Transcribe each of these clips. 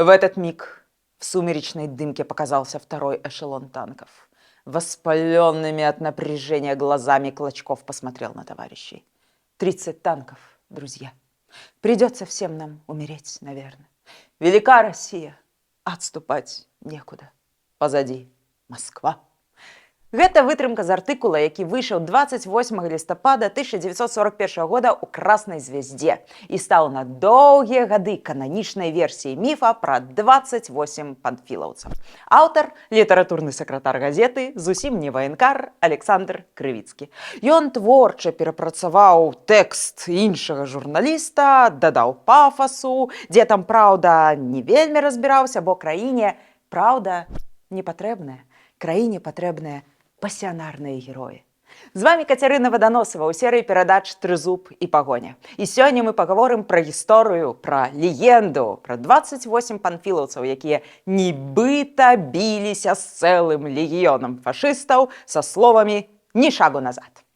В этот миг в сумеречной дымке показался второй эшелон танков. Воспаленными от напряжения глазами Клочков посмотрел на товарищей. 30 танков, друзья. Придется всем нам умереть, наверное. Велика Россия, отступать некуда. Позади Москва. Гэта вытрымка з артыкула, які выйшаў 28 лістапада 1941 года ў краснай звяздзе і стаў на доўгія гады кананічнай версіяй міфа пра 28 панфілаўцаў. Аўтар – літаратурны сакратар газеты, зусім не ваенкар Александр Крывіцкі. Ён творча перапрацаваў тэкст іншага журналіста, дадаў пафасу, дзе там праўда не вельмі разбіраўся, бо краіне праўда не патрэбная. Краіне патрэбная пасіянарныя героі. З вами Кацярына Ваданосава ў серыі перадач «Трызуб і пагоня». І сёння мы пагаворым пра гісторыю, пра легенду, пра 28 панфілаўцаў, якія нібыта біліся з цэлым легіёнам фашыстаў са словамі «ні шагу назад».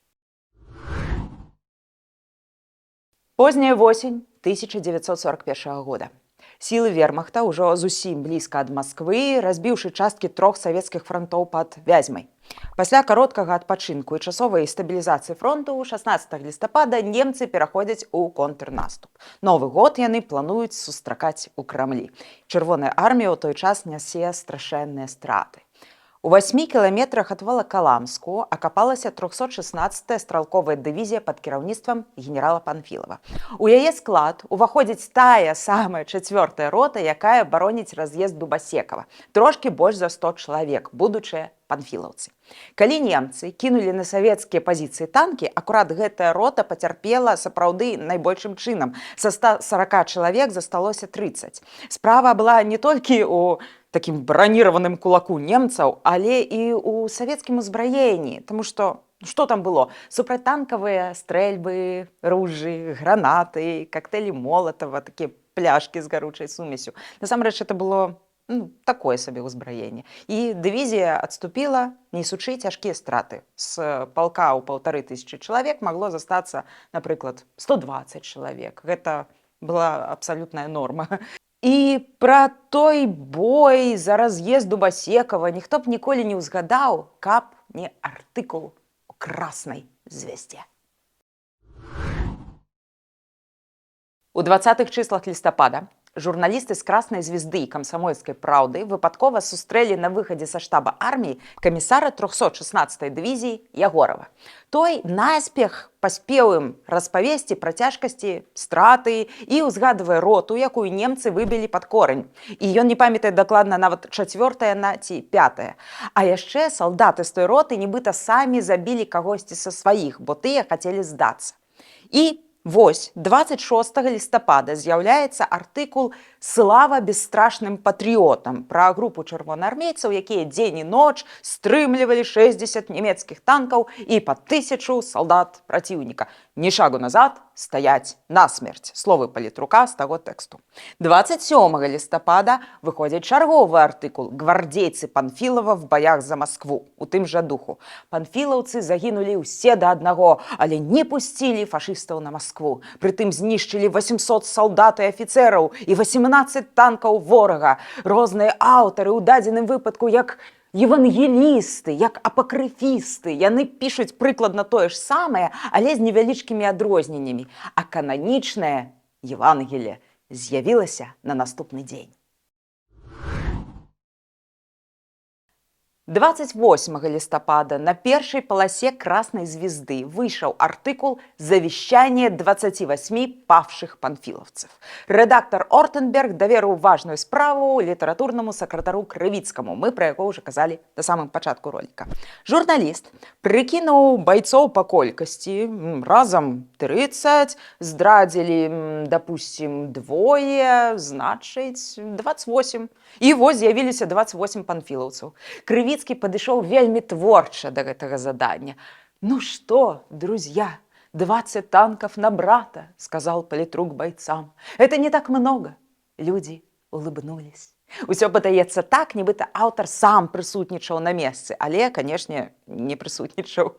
Позняя восень 1941 года. Сілы вермахта ўжо зусім блізка ад Масквы, разбіўшы часткі 3 савецкіх фронтоў пад Вязьмай. Пасля кароткага адпачынку і часовай стабілізацыі фронту 16 лістапада немцы пераходзяць у контрнаступ. Новы год яны плануюць сустракаць у Крамлі. Чырвоная армія ў той час нясе страшэнныя страты. У 8 кіламетрах ад Валакаламску акапалася 316-я стралковая дывізія пад кіраўніцтвам генерала Панфілава. У яе склад уваходзіць тая самая 4-я рота, якая бароніць раз'езд Дубасекава. Трошкі больш за 100 чалавек, будучыя панфілаўцы. Калі немцы кінулі на савецкія пазіцыі танкі, акурат гэтая рота пацярпела сапраўды найбольшым чынам. Са 140 чалавек засталося 30. Справа была не толькі ў такім браніраваным кулаку немцаў, але і ў савецкім узбраенні, таму што там было? Супрацьтанкавыя стрэльбы, ружы, гранаты, коктейлі Молотова, такія пляшкі з гаручай сумесю. Насамрэч, это было такое сабе ўзбраенне. І дывізія адступіла, несучы цяжкія страты. З палка ў 1500 чалавек магло застацца, напрыклад, 120 чалавек. Гэта была абсалютная норма. І пра той бой за раз'езд Дубасекава ніхто б ніколі не ўзгадаў, каб не артыкул у краснай звяздзе. У 20-х числах лістапада журналісты з краснай звезды і камсамольскай праўды выпадкова сустрэлі на выхадзе са штаба арміі камісара 316-й дывізіі Ягорова. Той наспех паспеў ім распавесці пра цяжкасці, страты і ўзгадвае роту, якую немцы выбілі пад корань. І ён не памятае дакладна нават 4-я яна ці 5-я. А яшчэ салдаты з той роты нібыта самі забілі кагосьці са сваіх, бо тыя хацелі здацца. І вось 26 лістапада з'яўляецца артыкул «Слава бесстрашным патрыётам» пра групу чырвонаармейцаў, якія дзень і ноч стрымлівалі 60 нямецкіх танкаў і па 1000 салдат праціўніка. «Ні шагу назад, стаяць насмерць» – словы палітрука з таго тэксту. 27 лістапада выходзіць чарговы артыкул «Гвардейцы Панфілава в баях за Москву» у тым жа духу. Панфілаўцы загінулі ўсе да аднаго, але не пусцілі фашыстаў на Москву. Прытым знішчылі 800 салдат і афіцэраў і 18 танкаў ворага. Розныя аўтары ў дадзеным выпадку як евангелісты, як апакрыфісты. Яны пішуць прыкладна тое ж самае, але з невялічкімі адрозненнямі. А кананічнае Евангелие з'явілася на наступны дзень. 28 лістапада на першай паласе краснай звезды выйшаў артыкул «Завещание 28 павшых панфілаўцаў». Рэдактар Ортенберг даверыў важную справу літаратурнаму сакратару Крывіцкаму. Мы пра яго ўжо казалі на самым пачатку роліка. Журналіст прыкінуў байцоў па колькасці, разам 30, здрадзілі, допустим, двое, значыць 28. І вось з'явіліся 28 панфілаўцаў. Крывіцкі падышоў вельмі творча да гэтага задання. «Ну что, друзья, 20 танков на брата», — сказал политрук бойцам. «Это не так много». Люди улыбнулись. Усё падаецца так, нібыта аўтар сам прысутнічаў на месцы, але, канешне, не прысутнічаў.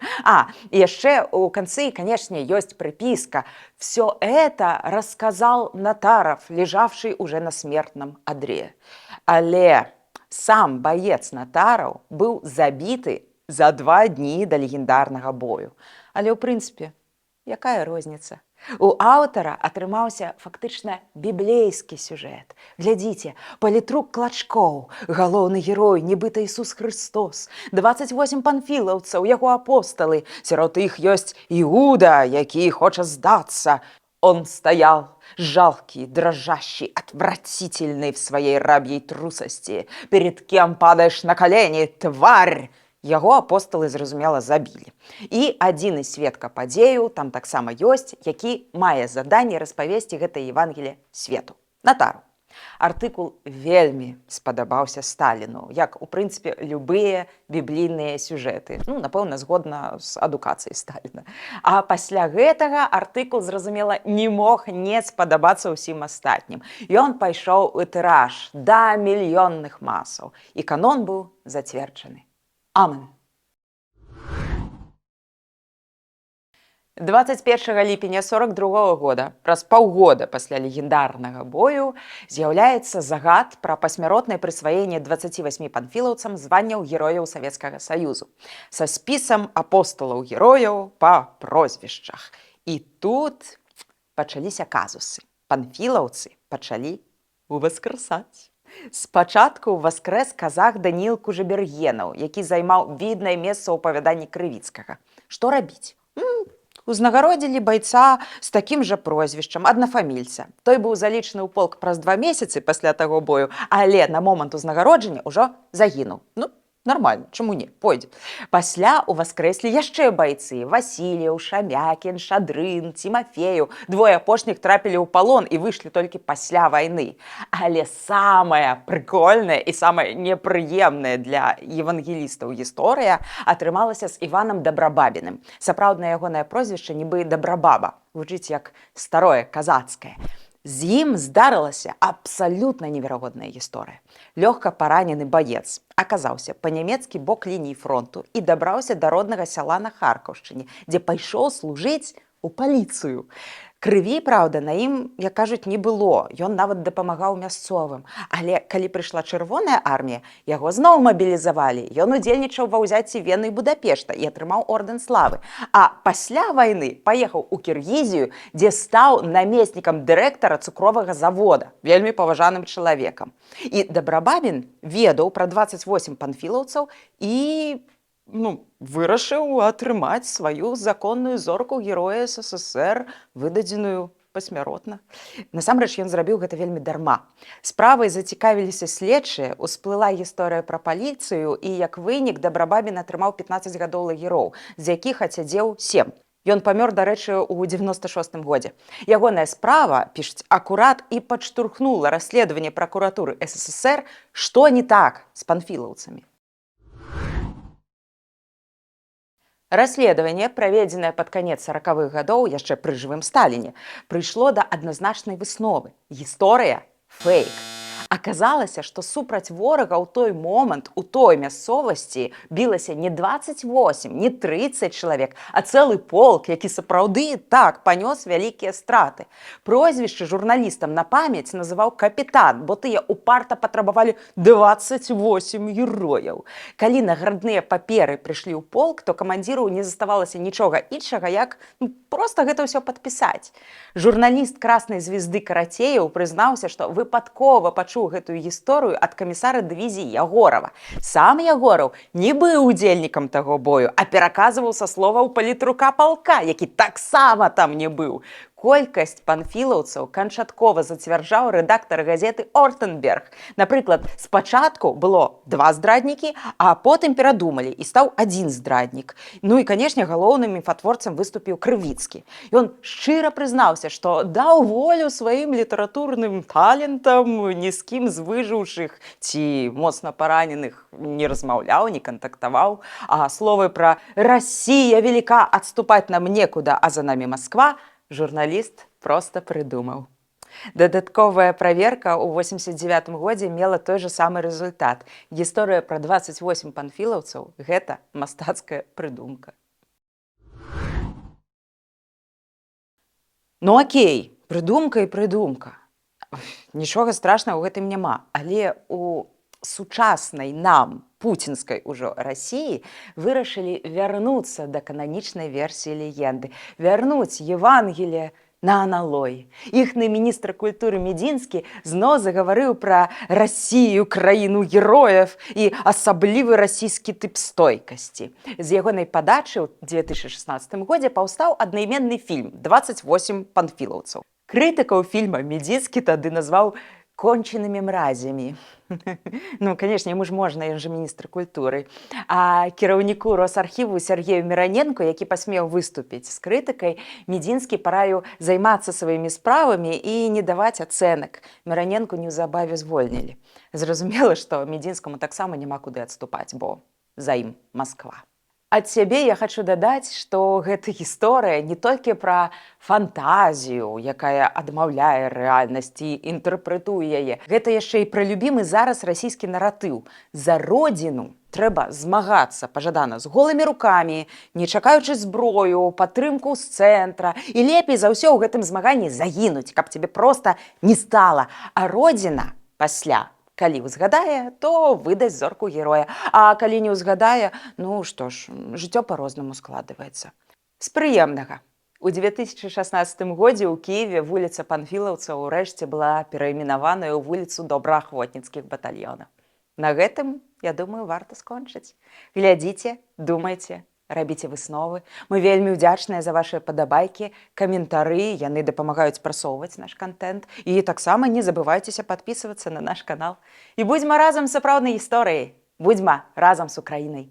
І яшчэ ў канцы, канешне, ёсць прыпіска. «Всё это рассказал Натаров, лежавший уже на смертном одре». Але сам баец Натараў быў забіты за 2 дні да легендарнага бою. Але, ў прынцыпе, якая розніца? У аўтара атрымаўся фактычна біблейскі сюжэт. Глядзіце, палітрук Клачкоў, галоўны герой, нібыта Ісус Хрыстос, 28 панфілаўцаў, яго апосталы, сярод іх ёсць Іуда, які хоча здацца. Он стоял, жалкий, дрожащий, отвратительный в своей рабьей трусости. Перед кем падаешь на колени, тварь? Яго апосталы, зразумела, забілі. І адзіны сведка падзею там таксама ёсць, які мае заданне распавесці гэта Евангелие свету, Натару. Артыкул вельмі спадабаўся Сталіну, як, у прынцыпе, любыя біблійныя сюжэты. Напэўна, згодна з адукацыяй Сталіна. А пасля гэтага артыкул, зразумела, не мог не спадабацца ўсім астатнім. Ён пайшоў у тыраж да мільённых масаў. І канон быў зацверджаны. Амен. 21 ліпеня 42 года, праз паўгода пасля легендарнага бою, з'яўляецца загад пра пасмяротнае прысваенне 28 панфілаўцам званняў герояў Савецкага Саюзу са спісам апосталаў-герояў па прозвішчах. І тут пачаліся казусы. Панфілаўцы пачалі уваскрасаць. Спачатку воскрэс казах Даніл Кужабергенаў, які займаў віднае месца ў апавяданні Крывіцкага. Што рабіць? Узнагародзілі байца з такім жа прозвішчам, аднафамільца. Той быў залічаны ў полк праз 2 месяцы пасля таго бою, але на момант узнагароджання ўжо загінуў. Нормально, чаму не? Пойдзе. Пасля уваскрэслі яшчэ байцы. Васілеў, Шамякін, Шадрын, Тимофею. 2 апошніх трапілі ў палон і выйшлі толькі пасля вайны. Але самая прыкольная і самая непрыемная для евангелістаў гісторыя атрымалася з Іванам Дабрабабіным. Сапраўднае ягонае прозвішча нібы Дабрабаба. Гучыць як старое казацкае. З ім здарылася абсалютна неверагодная гісторыя. Лёгка паранены баец аказаўся па нямецкі бок лініі фронту і дабраўся да роднага сяла на Харкаўшчыне, дзе пайшоў служыць у паліцыю. Крыві, праўда, на ім, як кажуць, не было. Ён нават дапамагаў мясцовым. Але калі прыйшла чырвоная армія, яго зноў мабілізавалі. Ён удзельнічаў ва ўзяцці Вены і Будапешта і атрымаў ордэн славы. А пасля вайны паехаў у Кіргізію, дзе стаў намеснікам дырэктара цукровага завода, вельмі паважаным чалавекам. І Дабрабабін ведаў пра 28 панфілаўцаў і вырашыў атрымаць сваю законную зорку героя СССР, выдадзеную пасмяротна. Насамрэч, ён зрабіў гэта вельмі дарма. Справай зацікавіліся следчыя, усплыла гісторыя пра паліцыю, і як вынік Дабрабабін атрымаў 15 гадоў лагероў, з якіх адсядзеў 7. Ён памёр, дарэчы, у 96 годзе. Ягоная справа, пішуць, акурат і падштурхнула расследаванне пракуратуры СССР, што не так з панфілаўцамі. Расследаванне, праведзенае пад канец 40-х гадоў, яшчэ пры жывым Сталіне, прыйшло да адназначнай высновы. Гісторыя – фейк. Аказалася, што супраць ворага ў той момант, у той мясцовасці білася не 28, не 30 чалавек, а цэлы полк, які сапраўды так панёс вялікія страты. Прозвішчы журналістам на памяць называў капітан, бо тыя упарта патрабавалі 28 герояў. Калі наградныя паперы прыйшлі ў полк, то камандзіру не заставалася нічога іншага, як проста гэта ўсё падпісаць. Журналіст Краснай звезды Карацеяў прызнаўся, што выпадкова пачуў гэтую гісторыю ад камісара дывізіі Ягорава. Сам Ягораў не быў удзельнікам таго бою, а пераказваў са словаў палітрука палка, які таксама там не быў. Колькасць панфілаўцаў канчаткова зацвярджаў рэдактар газеты Ортенберг. Напрыклад, спачатку было 2 здраднікі, а потым перадумалі і стаў 1 здраднік. І, канешне, галоўным міфатворцам выступіў Крывіцкі. Ён шчыра прызнаўся, што даў волю сваім літаратурным талентам, ні з кім з выжыўшых ці моцна параненых не размаўляў, не кантактаваў, а словы пра «Россия велика, отступать нам некуда, а за нами Москва» журналіст проста прыдумаў. Дадатковая праверка ў 89 годзе мела той же самы рэзультат. Гісторыя пра 28 панфілаўцаў – гэта мастацкая прыдумка. Ну окей, прыдумка і прыдумка. Нічога страшнага ў гэтым няма, але у сучаснай нам пуцінскай ужо Расіі вырашылі вярнуцца да кананічнай версіі легенды, вярнуць Евангелие на аналой. Іхны міністр культуры Медзінскі зноў загаварыў пра Расію, краіну герояў і асаблівы расійскі тып стойкасці. З ягонай падачы ў 2016 годзе паўстаў аднайменны фільм «28 панфілаўцаў». Крытыкаў фільма Медзінскі тады назваў конченымі мразямі. Ну, конечно, яму ж можна, ён жа міністр культуры. А кіраўніку Росархіву Сергею Мироненко, які пасмеў выступіць з крытыкай, Медзінскі параіў займацца сваімі справамі і не даваць ацэнак. Мироненко неўзабаве звольнілі. Зразумела, што Медзінскаму таксама няма куды адступаць, бо за ім Масква. Ад сябе я хочу дадаць, што гэта гісторыя не толькі пра фантазію, якая адмаўляе рэальнасць і інтэрпрэтуе яе. Гэта яшчэ і пра любімы зараз расійскі наратыў. За родзіну трэба змагацца, пажадана, з голымі рукамі, не чакаючы зброю, падтрымку з цэнтра. І лепей за ўсё ў гэтым змаганні загінуць, каб цябе проста не стала. А родзіна пасля, калі ўзгадае, то выдасць зорку героя. А калі не ўзгадае, ну што ж, жыццё па-рознаму складваецца. З прыемнага. У 2016 годзе ў Кіеве вуліца панфілаўцаў урэшце была перайменаваная ў вуліцу добраахвотніцкіх батальёнаў. На гэтым, я думаю, варта скончыць. Глядзіце, думайце, рабіце высновы. Мы вельмі ўдзячныя за вашыя падабайкі, каментары, яны дапамагаюць прасоўваць наш контент. І таксама не забывайцеся падпісвацца на наш канал. І будзьма разам з сапраўднай гісторыяй. Будзьма разам з Украінай.